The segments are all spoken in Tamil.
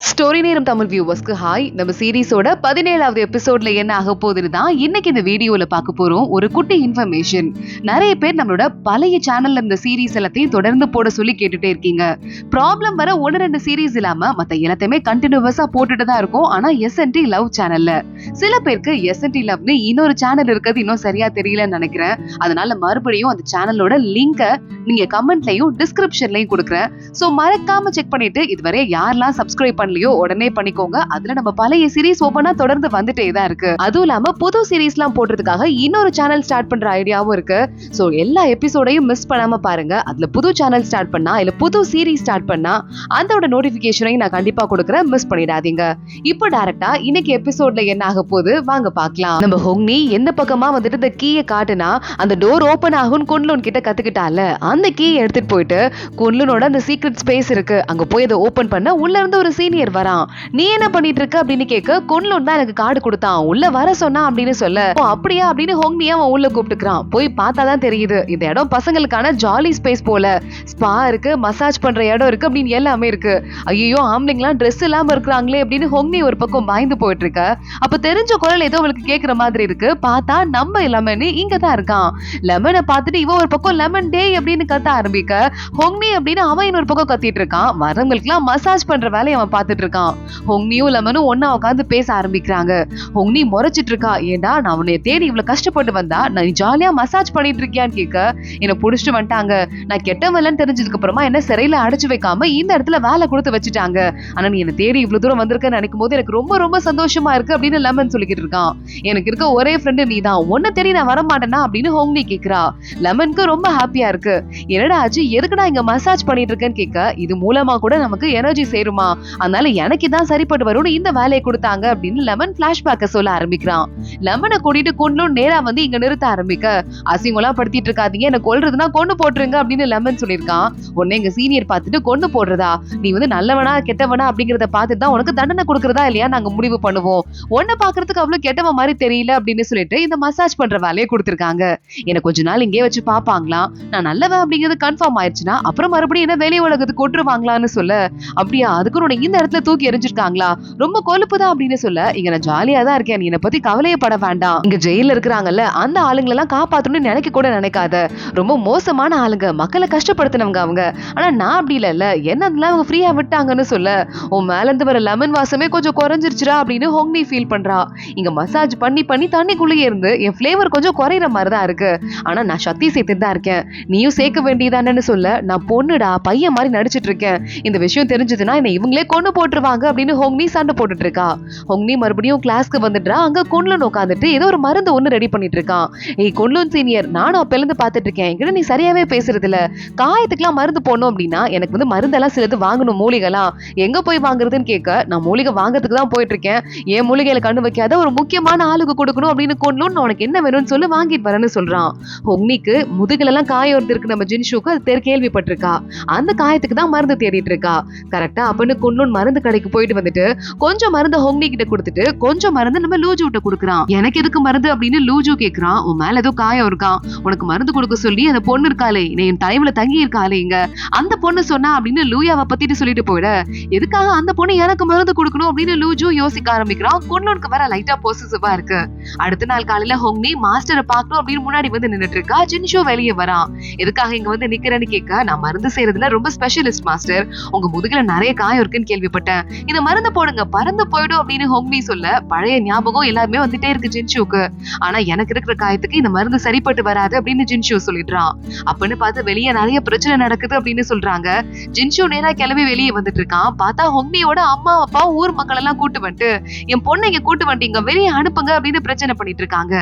ஸ்டோரி நேரம் தமிழ் வியூவர்ஸ்க்கு ஹாய். நம்ம சீரிஸோட 17வது எபிசோட்ல என்ன ஆக போகுதுன்னு தான் இன்னைக்கு இந்த வீடியோல பார்க்க போறோம். ஒரு குட்டி இன்ஃபர்மேஷன். நிறைய பேர் நம்மளோட பழைய சேனல்ல இந்த சீரிஸ் எல்லாத்தையும் தொடர்ந்து போட சொல்லி கேட்டுட்டே இருக்கீங்க. ப்ராப்ளம் வர 1-2 சீரிஸ் இல்லாம மத்த எல்லாத்தையுமே கண்டினியூவஸா போட்டுட்டு தான் இருக்கும். ஆனா எஸ்என்டி லவ் சேனல்ல சில பேருக்கு எஸ்என்டி லவ்னு இன்னொரு சேனல் இருக்கிறது இன்னும் சரியா தெரியலன்னு நினைக்கிறேன். அதனால மறுபடியும் அந்த சேனலோட லிங்கை நீங்க கமெண்ட்லயும் டிஸ்கிரிப்ஷன்லயும் கொடுக்குறேன். சோ மறக்காம செக் பண்ணிட்டு இதுவரை யாரெல்லாம் சப்ஸ்கிரைப் பண்ணலையோ உடனே பண்ணிக்கோங்க. அதுல நம்ம பழைய சீரிஸ் ஓபனா தொடர்ந்து வந்துட்டே தான் இருக்கு. அதுவும் இல்லாம புது சீரிஸ்லாம் போடுறதுக்காக இன்னொரு சேனல் ஸ்டார்ட் பண்ற ஐடியாவும் இருக்கு. சோ எல்லா எபிசோடையும் மிஸ் பண்ணாம பாருங்க. அதுல புது சேனல் ஸ்டார்ட் பண்ணா இல்ல புது சீரிஸ் ஸ்டார்ட் பண்ணா அதோட நோட்டிபிகேஷனையும் நான் கண்டிப்பா கொடுக்குறேன். மிஸ் பண்ணிடாதீங்க. இப்போ டைரக்டா இன்னைக்கு எபிசோட்ல என்ன ஆக போகுது வாங்க பார்க்கலாம். நம்ம ஹோங்னி எந்த பக்கமா வந்துட்டு இந்த கீயை காட்டுனா அந்த டோர் ஓபன் ஆகும் குன்லூன் கிட்ட கத்துக்கிட்டால அந்த கீயை எடுத்துட்டு போயிட்டு குன்லூனோட அந்த சீக்ரெட் ஸ்பேஸ் இருக்கு அங்க போய் அதை ஓபன் பண்ண உள்ள இருந்து ஒரு சீனியர் வரான். நீ என்ன பண்ணிட்டு இருக்க அப்படின்னு கேட்க குன்லூன் தான் எனக்கு கார்டு கொடுத்தான் உள்ள வர சொன்னா அப்படின்னு சொல்ல அப்படியா அப்படின்னு ஹோங்னியா அவன் உள்ள கூப்பிட்டுக்கிறான். போய் பார்த்தாதான் தெரியுது இந்த இடம் பசங்களுக்கான ஜாலி ஸ்பேஸ் போல. ஸ்பா இருக்கு, மசாஜ் பண்ற இடம் இருக்கு அப்படின்னு எல்லாமே இருக்கு. ஐயோ ஆம்பளைங்களாம் ட்ரெஸ் இல்லாம இருக்கிறாங்களே அப்படின்னு ஹோங்னி ஒரு பக்கம் பயந்து போயிட்டு இருக்க. அப்ப தெரிஞ்ச குரல் ஏதோ அவளுக்கு கேட்கிற மாதிரி இருக்கு. பார்த்தா நம்ம லெமன் இங்கதான் இருக்கான். லெமனை பார்த்துட்டு இவன் ஒரு பக்கம் லெமன் டே அப்படின்னு கத்த ஆரம்பிக்க ஹோங்னி அப்படின்னு அவன் இன்னொரு பக்கம் கத்திட்டு இருக்கான். வரவங்களுக்கு எல்லாம் மசாஜ் பண்ற வேலையை அவன் பார்த்துட்டு இருக்கான். ஹோங்னியும் லெமனும் ஒன்னா உட்காந்து பேச ஆரம்பிக்கிறாங்க. ஹோங்னி முறைச்சிட்டு இருக்கா. ஏண்டா நான் உன்னை தேடி இவ்வளவு கஷ்டப்பட்டு வந்தா நான் ஜாலியா மசாஜ் பண்ணிட்டு இருக்கியான்னு கேட்க என்ன புடிச்சிட்டு வந்துட்டாங்க. நான் கெட்டவல்லன்னு தெரிஞ்சதுக்கு அப்புறமா என்ன சிறையில அடைச்சு வைக்காம இந்த இடத்துல வேலை கொடுத்து வச்சுட்டாங்க. ஆனா நீ என்ன தேடி இவ்வளவு தூரம் வந்திருக்கன்னு நினைக்கும் போது எனக்கு ரொம்ப ரொம்ப சந்தோஷமா இருக்கு அப்படின்னு லெமன் சொல்லிக்கிட்டு இருக்கான். எனக்கு இருக்க ஒரே ஃப்ரெண்டு நீ தான், உன்னை தேடி நான் வர மாட்டேனா அப்படின்னு ஹோங்னி கேக்குறா. லெமனுக்கு ரொம்ப ஹாப்பியா இருக்கு. என்னடா ஆச்சு, எதுக்குடா இங்க மசாஜ் பண்ணிட்டு இருக்கேன்னு கேட்க இது மூலமா கூட நமக்கு எனர்ஜி சேருமா, அதனால எனக்கு இதான் சரிப்பட்டு வரும்னு இந்த வேலையை கொடுத்தாங்க அப்படின்னு லெமன் பிளாஷ்பேக்க சொல்ல ஆரம்பிக்கிறான். லெமனை கூட்டிட்டு குன்லூன் நேரா வந்து இங்க நிறுத்த ஆரம்பிக்க அசிங்கலாம் படுத்திட்டு இருக்காதீங்க, என்ன கொல்றதுன்னா கொண்டு போட்டுருங்க அப்படின்னு லெமன் சொல்லியிருக்கான். உடனே எங்க சீனியர் பார்த்துட்டு கொண்டு போடுறதா, நீ வந்து நல்லவனா கெட்டவனா அப்படிங்கறத பார்த்துட்டு தான் உனக்கு தண்டனை கொடுக்கறதா இல்லையா நாங்க முடிவு பண்ணுவோம். உன்னை பாக்குறதுக்கு அவ்வளவு கெட்டவன் மாதிரி தெரியல அப்படின்னு சொல்லிட்டு இந்த மசாஜ் பண்ற வேலையை கொடுத்திருக்காங்க. எனக்கு கொஞ்ச நாள் இங்கே வச்சு பாப்பாங்களாம். நான் நல்லவன் அப்படிங்கிறது கன்ஃபார்ம் ஆயிடுச்சுன்னா அப்புறம் மறுபடியும் என்ன வெளி உலகத்துக்கு கொட்டுருவாங்களான்னு சொல்ல அப்படியா அதுக்கு உன்னை இந்த இடத்துல தூக்கி எரிஞ்சிருக்காங்களா, ரொம்ப கொழுப்புதான் அப்படின்னு சொல்ல இங்க நான் ஜாலியா தான் இருக்கேன், நீ என்னை பத்தி கவலையப்பட வேண்டாம். இங்க ஜெயில இருக்கிறாங்கல்ல அந்த ஆளுங்களை எல்லாம் காப்பாத்தணும்னு நினைக்க கூட நினைக்காத. ரொம்ப மோசமான ஆளுங்க, மக்களை கஷ்டப்படுத்தினவங்க அவங்க. ஆனா நான் அப்படி இல்ல, என்ன அவங்க ஃப்ரீயா விட்டாங்கன்னு சொல்ல உன் மேல இருந்து வர லெமன் வாசமே கொஞ்சம் குறைஞ்சிருச்சுரா அப்படின்னு ஹோங்னி ஃபீல் பண்றா. இங்க மசாஜ் பண்ணி பண்ணி தண்ணிக்குள்ளேயே இருந்து என் ஃபிளேவர் கொஞ்சம் குறையிற மாதிரிதான் இருக்கு. ஆனா நான் சக்தி சேர்த்துட்டு தான் இருக்கேன், நீயும் சேர்க்க வேண்டியதானு சொல்ல நான் பொண்ணுடா பையன் மாதிரி நடிச்சிட்டு இருக்கேன், இந்த விஷயம் தெரிஞ்சதுன்னா என்ன இவங்களே கொண்டு போட்டுருவாங்க அப்படின்னு ஹோங்னி சண்டை போட்டுட்டு இருக்கா. ஹோங்னி மறுபடியும் கிளாஸ்க்கு வந்துட்டா. அங்க குன்லூன் உட்காந்துட்டு ஏதோ ஒரு மருந்து ஒண்ணு ரெடி பண்ணிட்டு இருக்கான். ஏய் குன்லூன் சீனியர், நானும் அப்ப இருந்து பாத்துட்டு இருக்கேன், என்கிட்ட நீ சரியாவே பேசுறது இல்ல. காயத்துக்குலாம் மருந்து போடணும் அப்படின்னா எனக்கு வந்து மருந்தெல்லாம் சிலது வாங்கணும், மூலிகைலாம் எங்க போய் வாங்குறதுன்னு கேட்க நான் மூலிகை வாங்குறதுக்கு தான் போயிட்டு இருக்கேன், என் மூலிகையில கண்ணு வைக்காத ஒரு முக்கியமான ஆளுக்கு கொடுக்கணும் அப்படின்னு குன்லூன் உனக்கு என்ன வேணும்னு சொல்லி வாங்கிட்டு வரேன்னு சொல்றான். ஹோங்னிக்கு முதுகுல எல்லாம் காயம் ஒருத்தர் இருக்கு, நம்ம ஜின்ஷுக்கு அது கேள்விப்பட்டிருக்கா. அந்த காயத்துக்கு தான் மருந்து தேடிட்டு இருக்கா. கரெக்டா அப்படின்னு குன்லூன் மருந்து கடைக்கு போயிட்டு வந்துட்டு கொஞ்சம் மருந்து ஹோங்னி கிட்ட கொடுத்துட்டு கொஞ்சம் மருந்து நம்ம லூஜு கிட்ட கொடுக்குறான். எனக்கு எதுக்கு மருந்து அப்படின்னு லூஜு கேக்குறான். உன் மேல ஏதோ காயம் இருக்கான், உனக்கு மருந்து கொடுக்க சொல்லி அந்த பொண்ணு இருக்காளே என் டைம்ல தங்கி இருக்காளே இங்க அந்த பொண்ணு சொன்னா அப்படின்னு லூயாவை பத்திட்டு சொல்லிட்டு போயிட எதுக்காக அந்த பொண்ணு எனக்கு மருந்து கொடுக்கணும் அப்படின்னு லூஜு யோசிக்க ஆரம்பிக்கிறான். குன்லூனுக்கு வர லைட்டா பொசிசிவா இருக்கு. அடுத்த நாள் காலையில ஹோங்னி மாஸ்டரை பார்க்கணும் அப்படின்னு முன்னாடி வந்து நின்னுட்டு இருக்கா. ஜின்ஷு வெளியே வரான். எதுக்காக இங்க வந்து நிக்கிறேன்னு கேட்க நான் மருந்து செய்யறதுல ரொம்ப ஸ்பெஷலிஸ்ட் மாஸ்டர், உங்க முதுகுல நிறைய காயம் இருக்குன்னு கேள்விப்பட்டேன், இந்த மருந்து போடுங்க பறந்து போயிடும் அப்படின்னு ஹோங்னி சொல்ல பழைய ஞாபகம் எல்லாருமே வந்துட்டே இருக்கு ஜின்ஷுக்கு. ஆனா எனக்கு இருக்கிற காயத்துக்கு இந்த மருந்து சரிப்பட்டு வராது அப்படின்னு ஜின்ஷு சொல்லிடுறான். அப்படின்னு பார்த்து வெளியே நிறைய பிரச்சனை நடக்குது அப்படின்னு சொல்றாங்க. ஜின்ஷு நேரா கிளம்பி வெளியே வந்துட்டு இருக்கான். பார்த்தா ஹோங்னியோட அம்மா அப்பா ஊர் மக்கள் எல்லாம் கூட்டு வந்துட்டு என் பொண்ணை இங்க கூட்டு வந்துட்டீங்க வெளியே அனுப்புங்க அப்படின்னு பிரச்சனை பண்ணிட்டு இருக்காங்க.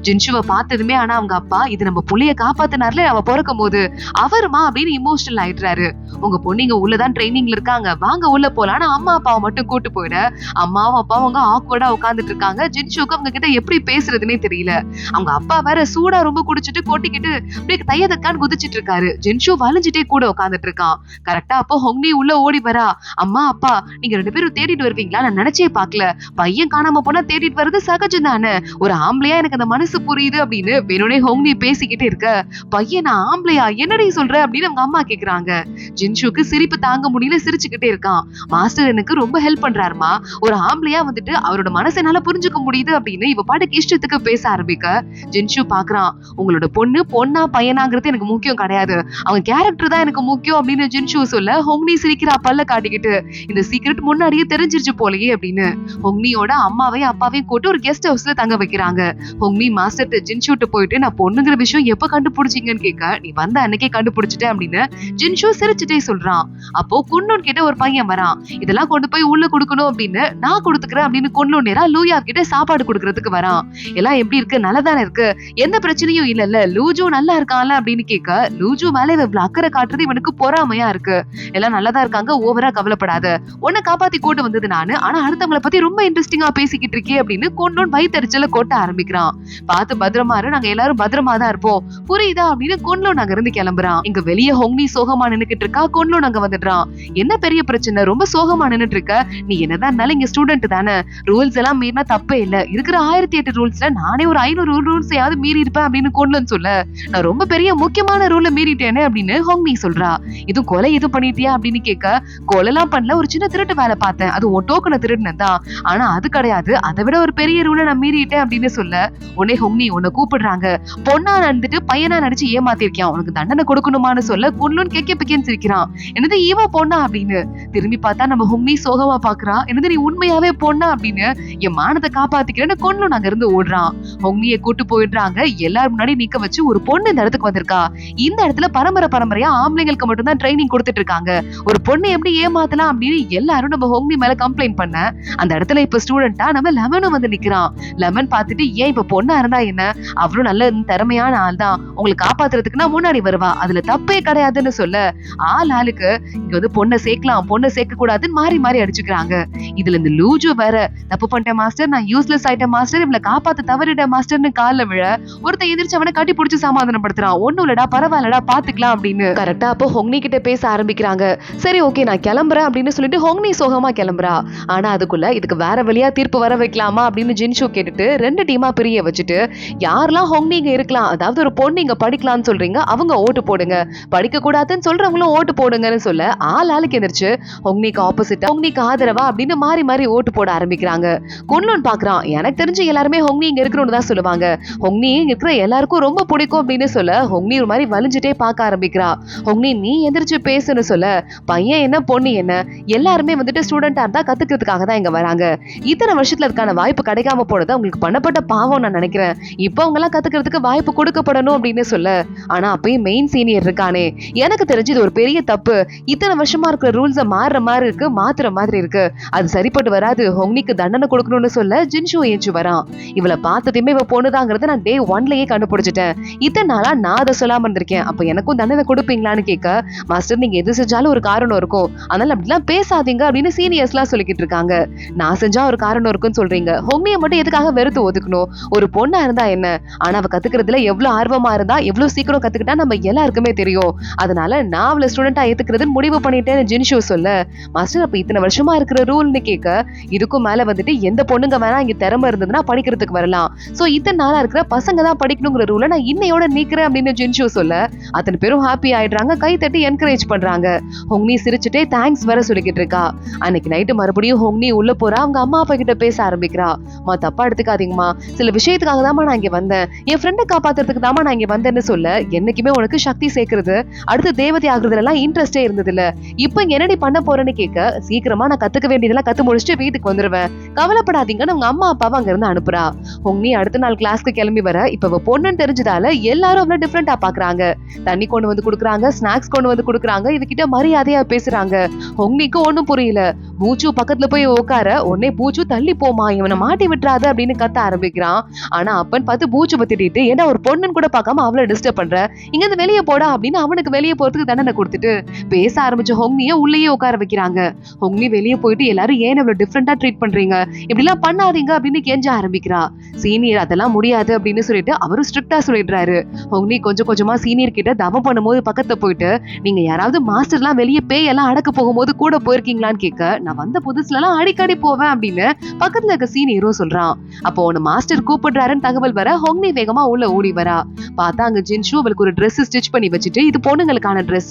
ஜின்ஷுவை பார்த்ததுமே ஆனா அவங்க அப்பா இது நம்ம புள்ளைய காப்பாத்தினார்ல அவ பிறக்கும் போது அவருமா அப்படின்னு இமோஷனல் ஆயிடுறாரு. உங்க பொண்ணு இங்க உள்ளதான் ட்ரைனிங்ல இருக்காங்க, வாங்க உள்ள போலான்னு அம்மா அப்பாவை மட்டும் கூட்டு போயிட அம்மாவும் அப்பாவும் அவங்க ஆக்வர்டா உட்காந்துட்டு இருக்காங்க. ஜின்ஷுக்கு அவங்க கிட்ட எப்படி பேசுறதுன்னே தெரியல. அவங்க அப்பா வேற சூடா ரொம்ப குடிச்சிட்டு கொட்டிக்கிட்டு அப்படியே தையதக்கான்னு குதிச்சிட்டு இருக்காரு. ஜின்ஷு வலிஞ்சிட்டே கூட உட்காந்துட்டு இருக்கான். கரெக்டா அப்போ ஹோங்னி உள்ள ஓடி வரா. அம்மா அப்பா நீங்க 2 பேரும் தேடிட்டு வருவீங்களா, நான் நினைச்சே பாக்கல, பையன் காணாம போனா தேடிட்டு வர்றது சகஜம் தானே, ஒரு ஆம்பளையா எனக்கு அந்த மனசு புரியுது அப்படின்னு வேணும்னே ஹோங்னி பேசிக்கிட்டே இருக்க பையன் நான் ஆம்பளையா என்னடி சொல்ற அப்படின்னு அவங்க அம்மா கேக்குறாங்க. ஜின்ஷுக்கு சிரிப்பு தாங்க முடியல, சிரிச்சுக்கிட்டே இருக்கான். மாஸ்டர் எனக்கு ரொம்ப ஹெல்ப் பண்றாருமா, ஒரு ஆம்பளையா வந்துட்டு அவரோட மனசை என்னால புரிஞ்சுக்க முடியுது அப்படின்னு இவ பாட்டுக்கு இஷ்டத்துக்கு பேச ஆரம்பிக்க ஜின்ஷு பாக்குறான், உங்களோட பொண்ணா பையனாங்கிறது எனக்கு முக்கியம் கிடையாது, அவங்க கேரக்டர் தான் எனக்கு முக்கியம் அப்படின்னு ஜின்ஷு சொல்ல ஹோங்னி சிரிக்கிறா பல்ல காட்டிக்கிட்டு. இந்த சீக்ரெட் முன்னாடியே தெரிஞ்சிருச்சு போலயே அப்படின்னு ஹோங்னியோட அம்மாவையும் அப்பாவையும் கூட்டு ஒரு கெஸ்ட் ஹவுஸ்ல தங்க வைக்கிறாங்க. ஹோங்னி மாஸ்டர் ஜின்ஷூட்டு போயிட்டு, நான் பொண்ணுங்கிற விஷயம் எப்ப கண்டுபிடிச்சீங்கன்னு கேட்க, நீ வந்த அன்னைக்கே கண்டுபிடிச்சிட்டேன் அப்படின்னு ஜின்ஷு சிரிச்சுட்டே சொல்றான். அப்போ குன்னூன் கிட்ட ஒரு பையன் வரான். இதெல்லாம் கொண்டு போய் உள்ள கொடுக்கணும் அப்படின்னு, நான் கொடுத்துக்கிறேன் அப்படின்னு குன்னூன் நேரா லூயா கிட்ட சாப்பாடு கொடுக்கறதுக்கு வரான். எல்லாம் எப்படி இருக்கு, நல்லதானே இருக்கு, எந்த பிரச்சனையும் இல்லல்ல, லூஜு நல்லா இருக்கான்ல அப்படின்னு கேட்க, லூஜு மேல இவ்வளவு அக்கறை காட்டுறது இவனுக்கு பொறாமையா இருக்கு. எல்லாம் நல்லதா இருக்காங்க, ஓவரா கவலைப்படாத, உன்னை காப்பாத்தி கூட்டு வந்தது நானு, ஆனா அடுத்தவங்களை பத்தி ரொம்ப இன்ட்ரெஸ்டிங்கா பேசிக்கிட்டு இருக்கே அப்படின்னு குன்னூன் வயித்தறிச்சல கொட்ட ஆரம்பிக்கிறான். பார்த்து பத்திரமா இரு, நாங்க எல்லாரும் பத்திரமா தான் இருப்போம், புரியுதா அப்படின்னு குன்னூன் அங்க இருந்து கிளம்புறான். இங்க வெளியே ஹோங்னி சோகமா நின்னுக்கிட்டு இருக்கா. குன்னூன் அங்க வந்துடுறான். என்ன பெரிய பிரச்சனை, ரொம்ப சோகமா நின்னுட்டு இருக்க, நீ என்னதான் இருந்தாலும் இங்க ஸ்டூடெண்ட் தானே, ரூல்ஸ் எல்லாம் மீறினா தப்பே இல்ல, இருக்கிற 1008 ரூல்ஸ்ல நானே ஒரு 500 ரூல்ஸ் யாவது மீறி இருப்பேன் அப்படின்னு கொன்னுன்னு சொல்ல, நான் ரொம்ப பெரிய முக்கியமான ரூல மீறிட்டேனே அப்படின்னு ஹோங்னி சொல்றா. இது கொலை எதுவும் பண்ணிட்டியா அப்படின்னு கேட்க, கொலைலாம் பண்ணல, ஒரு சின்ன திருட்டு வேலை பார்த்தேன், அது உன் டோக்கனை திருடுனதான், ஆனா அது கிடையாது, அதை விட ஒரு பெரிய ரூலை நான் மீறிட்டேன் அப்படின்னு சொல்ல, உடனே ஹோங்னி உன்னை கூப்பிடுறாங்க, பொண்ணா நடந்துட்டு பையனா நடிச்சு ஏமாத்திருக்கான், உனக்கு தண்டனை கொடுக்கணுமான்னு சொல்ல குன்னூன் கெக்கே பிக்கேன்னு சிரிக்கிறான். என்னது இவ பொண்ணா அப்படின்னு திரும்பி பார்த்தா நம்ம ஹோங்னி சோகமா பாக்குறான். என்னது நீ உண்மையாவே பொண்ணா அப்படின்னு, என் மானத்தை காப்பாத்திக்கிறேன்னு குன்னூன் அங்க இருந்து ஓடுறான். ஹோங்னியை கூட்டு போயிடுறாங்க. எல்லாரும் முன்னாடி நிக்க வச்சு, ஒரு பொண்ணு இந்த இடத்துக்கு வந்திருக்கா, இந்த இடத்துல பரம்பரையா ஆம்பளைங்களுக்கு மட்டும் தான் ட்ரைனிங் கொடுத்துட்டு இருக்காங்க, ஒரு பொண்ணை எப்படி ஏமாத்தலாம் அப்படின்னு எல்லாரும் நம்ம ஹோங்னி மேல கம்ப்ளைண்ட் பண்ண, அந்த இடத்துல இப்ப ஸ்டூடெண்டா நம்ம லெமனும் வந்து நிக்கிறான். லெமன் பார்த்துட்டு, ஏன் இப்ப பொண்ணா இருந்தா என்ன, அவரும் நல்ல திறமையான ஆள் தான், உங்களை காப்பாத்துறதுக்கு நான் முன்னாடி வருவா, அதுல தப்பே கிடையாதுன்னு சொல்ல, ஆளுக்கு இங்க வந்து பொண்ணை சேர்க்கலாம் பொண்ணை சேர்க்க கூடாதுன்னு மாறி மாறி அடிச்சுக்கிறாங்க. இதுல இந்த லூஜு வேற, தப்பு பண்ணிட்டேன் மாஸ்டர், நான் யூஸ்லெஸ் ஆயிட்டேன் மாஸ்டர், இவளை காப்பாத்த தவறிட்டேன் மாஸ்டர்னு கால்ல விழ, ஒருத்தன் எதிர்த்து அவனை கட்டி பிடிச்சு சமாதானப்படுத்துறான். ஒண்ணும் இல்லடா, பரவாயில்லடா, பாத்துக்கலாம் அப்படின்னு. கரெக்டா அப்போ ஹோங்னி கிட்ட பேச ஆரம்பிக்கிறாங்க. சரி ஓகே நான் கிளம்புறேன் அப்படின்னு சொல்லிட்டு ஹோங்னி சோகமா கிளம்புறா. ஆனா அதுக்குள்ள இதுக்கு வேற வழியா தீர்ப்பு வர வைக்கலாமா அப்படின்னு ஜின்ஷு கேட்டுட்டு 2 டீமா பிரிய வச்சுட்டு, யாரெல்லாம் ஹோங்னி இங்க இருக்கலாம், அதாவது ஒரு பொண்ணு இங்க படிக்கலாம்னு சொல்றீங்க அவங்க ஓட்டு போடுங்க, படிக்க கூடாதுன்னு சொல்றவங்களும் ஓட்டு போடுங்கன்னு சொல்ல, ஆளுக்கு எந்திரிச்சு ஹோங்னிக்கு ஆப்போசிட்டா ஹோங்னிக்கு ஆதரவா அப்படின்னு மாறி மாறி ஓட்டு போட ஆரம்பிக்கிறாங்க. குன்னூன் பாக்குறான், எனக்கு தெரிஞ்சு எல்லாருமே ஹோங்னி இங்க இருக்கணும்னு தான் சொல்லுவாங்க, ஹோங்னி இங்க இருக்கிற எல்லாருக்கும் ரொம்ப பிடிக்கும் அப்படின்னு சொல்ல, ஹோங்னி ஒரு மாதிரி வலிஞ்சுட்டே பார்க்க ஆரம்பிக்கிறா. ஹோங்னி நீ எந்திரிச்சு பேசுன்னு சொல்ல, பையன் என்ன பொண்ணு என்ன, எல்லாருமே வந்துட்டு ஸ்டூடெண்டா இருந்தா கத்துக்கிறதுக்காக தான் இங்க வராங்க, இத்தனை வருஷத்துல அதுக்கான வாய்ப்பு கிடைக்காம போனது அவங்களுக்கு பண்ணப்பட்ட பாவம் நான் நினைக்கிறேன், இப்ப அவங்க எல்லாம் கத்துக்கிறதுக்கு வாய்ப்பு கொடுக்கப்படணும் அப்படின்னு சொல்ல, ஆனா அப்பயும் மெயின் சீனியர் இருக்கானே, எனக்கு தெரிஞ்சு இது ஒரு பெரிய தப்பு, இத்தனை வருஷமா இருக்கிற ரூல்ஸ மாறுற மாதிரி இருக்கு, மாத்துற மாதிரி இருக்கு, அது சரிப்பட்டு வராது, ஹோங்னிக்கு தண்டனை கொடுக்கணும்னு சொல்ல ஜின்ஷு ஏஞ்சு வரான். இவளை பார்த்ததுமே இவ பொண்ணுதாங்கிறத நான் டே 1லயே கண்டுபிடிச்சிட்டேன், இத்தனை நாளா நான் அதை சொல்லாம இருந்திருக்கேன், அப்ப எனக்கும் தண்டனை கொடுப்பீங்களான்னு கேட்க, மாஸ்டர் நீங்க எது செஞ்சாலும் ஒரு காரணம் இருக்கும், அதனால அப்படிலாம் பேசாதீங்க அப்படின்னு சீனியர்ஸ் எல்லாம் சொல்லிக்கிட்டு இருக்காங்க. நான் செஞ்சா ஒரு காரணம் இருக்குன்னு சொல்றீங்க, ஹோங்னியை மட்டும் எதுக்காக வெறுத்து ஒதுக்கணும், ஒரு பொண்ணா இருந்தா என்ன, ஆனா அவ கத்துக்கிறதுல எவ்வளவு ஆர்வமா இருந்தா எவ்வளவு சீக்கிரம் கத்துக்கிட்டா நம்ம எல்லாருக்குமே தெரியும், அதனால நான் அவளை ஸ்டூடெண்டா ஏத்துக்கிறதுன்னு முடிவு பண்ணிட்டேன்னு ஜின்ஷு சொல்ல, மாஸ்டர் அப்ப இத்தனை வருஷமா இருக்கிற ரூல்னு கேட்க, இதுக்கும் மேல வந்துட்டு எந்த பொண்ணுங்க வேணா இங்க திறமை இருந்ததுன்னா படிக்கிறதுக்கு வரலாம், சோ இத்தனை நாளா இருக்கிற பசங்க தான் படிக்கணுங்கிற ரூலை நான் இன்னையோட நீக்கிறேன் அப்படின்னு ஜின்ஷு சொல்ல, அத்தனை பேரும் ஹாப்பி ஆயிடுறாங்க, கை தட்டி என்கரேஜ் பண்றாங்க. ஹோங்னி சிரிச்சுட்டே தேங்க்ஸ் வர சொல்லிக்கிட்டு இருக்கா. அன்னைக்கு நைட்டு மறுபடியும் ஹோங்னி உள்ள போறா. அவங்க அம்மா அப்பா கிட்ட பேச ஆரம்பிக்கிறா. மா தப்பா எடுத்துக்காதீங்கம்மா, சில விஷயத்துக்காக தான் நான் இங்க வந்தேன், என் ஃப்ரெண்டை காப்பாத்துறதுக்கு தான் நான் இங்க வந்தேன்னு சொல்ல, என்னைக்குமே உனக்கு சக்தி சேர்க்கிறது அடுத்து தேவதை ஆகுறதுல எல்லாம் இன்ட்ரெஸ்டே இருந்தது இல்ல, இப்ப என்னடி பண்ண போறேன்னு கேட்க, சீக்கிரமா நான் கத்துக்க வேண்டியதெல்லாம் கத்து முடிச்சுட்டு வீட்டுக்கு வந்துருவேன், கவலைப்படாதீங்கன்னு அவங்க அம்மா அப்பாவை அங்க இருந்து அனுப்புறா. ஹோங்னி அடுத்த நாள் கிளாஸ்க்கு கிளம்பி வர, இப்ப பொண்ணுன்னு தெரிஞ்சதால எல்லாரும் அவ்வளவு டிஃபரெண்டா பாக்குறாங்க. தண்ணி கொண்டு வந்து குடுக்குறாங்க, ஸ்நாக்ஸ் கொண்டு வந்து குடுக்குறாங்க, இதுகிட்ட மரியாதையா பேசுறாங்க. ஹோங்னிக்கு ஒண்ணும் புரியல. பூச்சு பக்கத்துல போய் உட்கார, உடனே பூச்சு தள்ளி போமா, இவனை மாட்டி விட்டுறாது அப்படின்னு கத்த ஆரம்பிக்கிறான். ஆனா அப்பன்னு பார்த்து பூச்சு பத்திட்டு, ஏன்னா ஒரு பொண்ணுன்னு கூட பார்க்காம அவளை டிஸ்டர்ப் பண்ற, இங்க இருந்து வெளியே போடா அப்படின்னு அவனுக்கு வெளியே போறதுக்கு தண்டனை கொடுத்துட்டு பேச ஆரம்பிச்ச ஹோங்னிய உள்ளேயே உட்கார வைக்கிறாங்க. ஹோங்னி வெளியே போயிட்டு, எல்லாரும் ஏன் இவ்வளவு டிஃபரெண்டா ட்ரீட் பண்றீங்க, இப்படி எல்லாம் பண்ணாதீங்க அப்படின்னு கெஞ்ச ஆரம்பிக்கிறா. சீனியர் அதெல்லாம் முடியாது அப்படின்னு சொல்லிட்டு அவரும் ஸ்ட்ரிக்டா சொல்லிடுறாரு. ஹோங்னி கொஞ்சம் கொஞ்சமா சீனியர் கிட்ட தவம் பண்ணும்போது பக்கத்துல போயிட்டு, நீங்க யாராவது மாஸ்டர் எல்லாம் வெளியே பேய் எல்லாம் அடக்க போகும்போது கூட போயிருக்கீங்களான்னு கேட்க, நான் வந்த புதுசுல எல்லாம் அடிக்கடி போவேன் அப்படின்னு பக்கத்துல இருக்க சீனியரும் சொல்றான். அப்போ ஒன்னு மாஸ்டர் கூப்பிடுறாருன்னு தகவல் வர ஹோங்னி வேகமா உள்ள ஓடி வரா. பார்த்தா அங்க ஜின்ஷு அவளுக்கு ஒரு Dress ஸ்டிச் பண்ணி வச்சுட்டு, இது பொண்ணுங்களுக்கான Dress,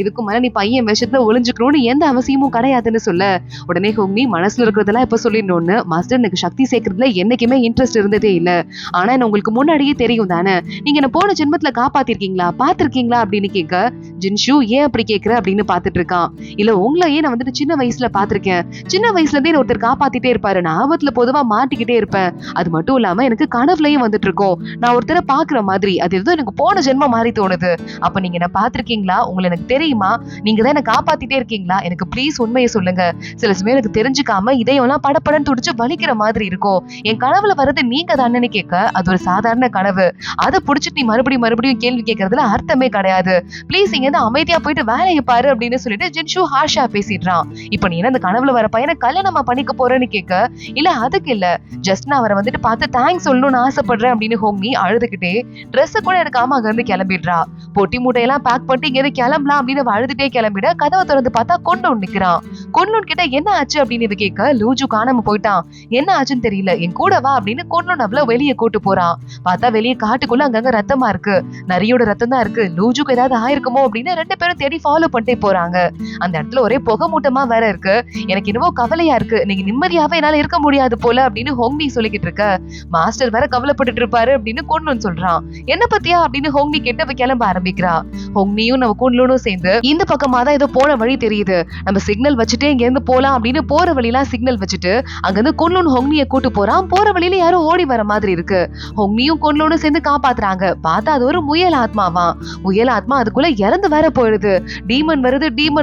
இதுக்கு மேல நீ பையன் விஷயத்துல ஒளிஞ்சுக்கணும்னு எந்த அவசியமும் கிடையாதுன்னு சொல்ல, உடனே ஹோங்னி மனசுல இருக்கிறதெல்லாம் இப்ப சொல்லிடணும்னு, மாஸ்டர் எனக்கு சக்தி சேர்க்கறதுல என்னைக்குமே இன்ட்ரெஸ்ட் இருந்ததே இல்ல, ஆனா என்ன உங்களுக்கு முன்னாடியே தெரியும் தானே, நீங்க என்ன போன ஜென்மத்துல காப்பாத்திருக்கீங்களா பாத்திருக்கீங்களா அப்படின்னு கேட்க, ஜின்ஷு ஏன் அப்படி கேக்குற அப்படின்னு பாத்துட்டு இருக்கான். இல்ல உங்களையே நான் வந்துட்டு சின்ன வயசுல பாத்திருக்கேன், சின்ன வயசுல இருந்தே ஒருத்தர் காப்பாத்திட்டே இருப்பாரு, நான் ஆபத்துல பொதுவா மாட்டிக்கிட்டே இருப்பேன், அது மட்டும் இல்லாம எனக்கு கனவுலயும் வந்துட்டு இருக்கோம், நான் ஒருத்தரை பாக்குற மாதிரி, அது ஏதோ எனக்கு போன ஜென்மம் மாதிரி தோணுது, அப்ப நீங்க என்ன பாத்திருக்கீங்களா, உங்களை எனக்கு தெரியுமா, நீங்க தான் என்ன காப்பாத்திட்டே இருக்கீங்களா, எனக்கு ப்ளீஸ் உண்மையை சொல்லுங்க, சில சமயம் எனக்கு தெரிஞ்சுக்காம இதயம்லாம் படப்படன்னு துடிச்சு வலிக்கிற மாதிரி இருக்கும், என் கனவுல வர்றது நீங்க தானேன்னு கேட்க, அது ஒரு சாதாரண கனவு, அதை புடிச்சிட்டு நீ மறுபடியும் கேள்வி கேட்கறதுல அர்த்தமே கிடையாது, ப்ளீஸ் இங்க இருந்து அமைதியா போயிட்டு வேலையை பாரு அப்படின்னு சொல்லிட்டு ஜின்ஷு ஹார்ஷா பேசிடுறான். இப்ப நீ என்ன அந்த கனவுல வர பையனை கல்யாணமா பண்ணிக்க போறேன்னு கேட்க, இல்ல அதுக்கு இல்ல, ஜஸ்ட் நான் அவரை வந்துட்டு பார்த்து தேங்க்ஸ் சொல்லணும்னு ஆசைப்படுறேன் அப்படின்னு ஹோங்னி அழுதுகிட்டே ட்ரெஸ் கூட எடுக்காம அங்க இருந்து கிளம்பிடுறா. பொட்டி மூட்டையெல்லாம் பேக் பண்ணிட்டு இங்க இருந்து கிளம்பலாம் அப்படின்னு அழுதுட்டே கிளம்பிட, கதவை திறந்து பார்த்தா கொண்டோன் நிக்கிறான். கொண்டோன் கிட்ட என்ன ஆச்சு அப்படின்னு கேட்க, லூஜு காணாம போயிட்டான், என்ன ஆச்சுன்னு தெரியல, என் கூட வா அப்படின்னு கொண்டோன் அவள வெளியே கூட்டு போறான். பார்த்தா வெளியே காட்டுக்குள்ள அங்கங்க ரத்தமா இருக்கு, நரியோட ரத்தம் தான் இருக்கு, லூஜுக்கு ஏதாவது ஆயிருக்குமோ அப்படின்னு ரெண்டு பேரும் தேடி ஃபாலோ பண்ணிட்டே போறாங்க. அந்த இடத்துல ஒரே புகை மூட்டமா வேற இருக்கு, எனக்கு என்னவோ கவலையா இருக்கு, நீங்க நிம்மதியாவே என்னால இருக்க முடியாது போல அப்படின்னு ஹோங்னி சொல்லிக்கிட்டு இருக்க, மாஸ்டர் வேற கவலைப்பட்டுட்டு இருப்பாரு அப்படின்னு கொண்டோன் சொல்றான். என்ன பத்தியா அப்படின்னு ஹோங்னி கிட்ட கிளம்ப ஆரம்பிக்கிறா. ஹோங்னியும் நம்ம கொண்டோனும் சேர்ந்து இந்த பக்கமா தான் ஏதோ போன வழி தெரியுது, நம்ம சிக்னல் வச்சுட்டு இங்க இருந்து போலாம் அப்படின்னு போற வழியெல்லாம் சிக்னல் வச்சுட்டு அங்க இருந்து கொண்டோன் ஹோங்னியை கூட்டு போறான். போற வழியில யாரோ ஓடி வர மாதிரி இருக்கு, ஹோங்னியும் கொண்டோனும் சேர்ந்து காப்பாத்துறாங்க. பார்த்தா அது ஒரு முயல் ஆத்மாவா, முயல் ஆத்மா அதுக்குள்ள இறந்து வேற போயிடுது, டீமன்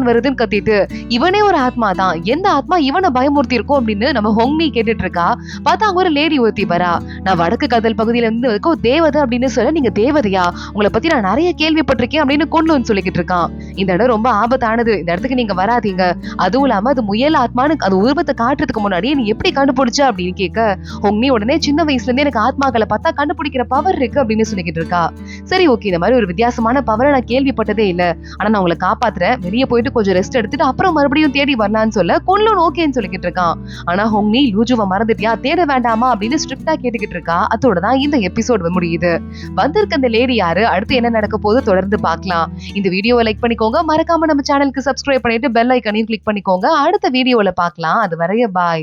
வருதுன்னு கத்திட்டு, இவனே ஒரு ஆத்மா தான், எந்த ஆத்மா இவனை பயமுறுத்தி இருக்கும் அப்படின்னு நம்ம ஹோங்னி கேட்டுட்டு இருக்கா. பார்த்தா அங்க ஒரு லேடி ஒருத்தி வரா. நான் வடக்கு கடல் பகுதியில இருந்து தேவதை அப்படின்னு சொல்ல, நீங்க தேவதையா, உங்களை பத்தி நான் நிறைய கேள்விப்பட்டிருக்கேன் அப்படின்னு கொண்டோன் சொல்லிக்கிட்டு இருக்கான். இந்த இடம் ரொம்ப ஆபத்தானது, இந்த இடத்துக்கு நீங்க வராதீங்க, அதுவும் இல்லாம அது முயல் ஆத்மான்னு அது உருவத்தை காட்டுறதுக்கு முன்னாடி நீ எப்படி கண்டுபிடிச்ச அப்படின்னு கேட்க, ஹோங்னி உடனே சின்ன வயசுல இருந்தே எனக்கு ஆத்மாக்களை பார்த்தா கண்டுபிடிக்கிற பவர் இருக்கு அப்படின்னு சொல்லிக்கிட்டு இருக்கா. சரி ஓகே, இந்த மாதிரி ஒரு வித்தியாசமான பவரை நான் கேள்விப்பட்டதே இல்ல, ஆனா நான் உங்களை காப்பாத்துறேன், வெளியே போயிட்டு கொஞ்சம் ரெஸ்ட் எடுத்துட்டு அப்புறம் மறுபடியும் தேடி வரலான்னு சொல்ல கொண்டோன் ஓகேன்னு சொல்லிக்கிட்டு இருக்கான். ஆனா ஹோங்னி லூஜுவை மறந்துட்டியா, தேட வேண்டாமா அப்படின்னு ஸ்ட்ரிக்டா கேட்டுக்கிட்டு இருக்கா. அதோட தான் இந்த எபிசோட் முடியுது. வந்திருக்க இந்த லேடி யாரு, அடுத்து என்ன நடக்க போது தொடர்ந்து பார்க்கலாம். இந்த வீடியோவை லைக் பண்ணிக்கோங்க, மறக்காம நம்ம சேனலுக்கு சப்ஸ்கிரைப் பண்ணிட்டு பெல் ஐகானையும் கிளிக் பண்ணிக்கோங்க. அடுத்த வீடியோல பார்க்கலாம். அது வரைய பாய்.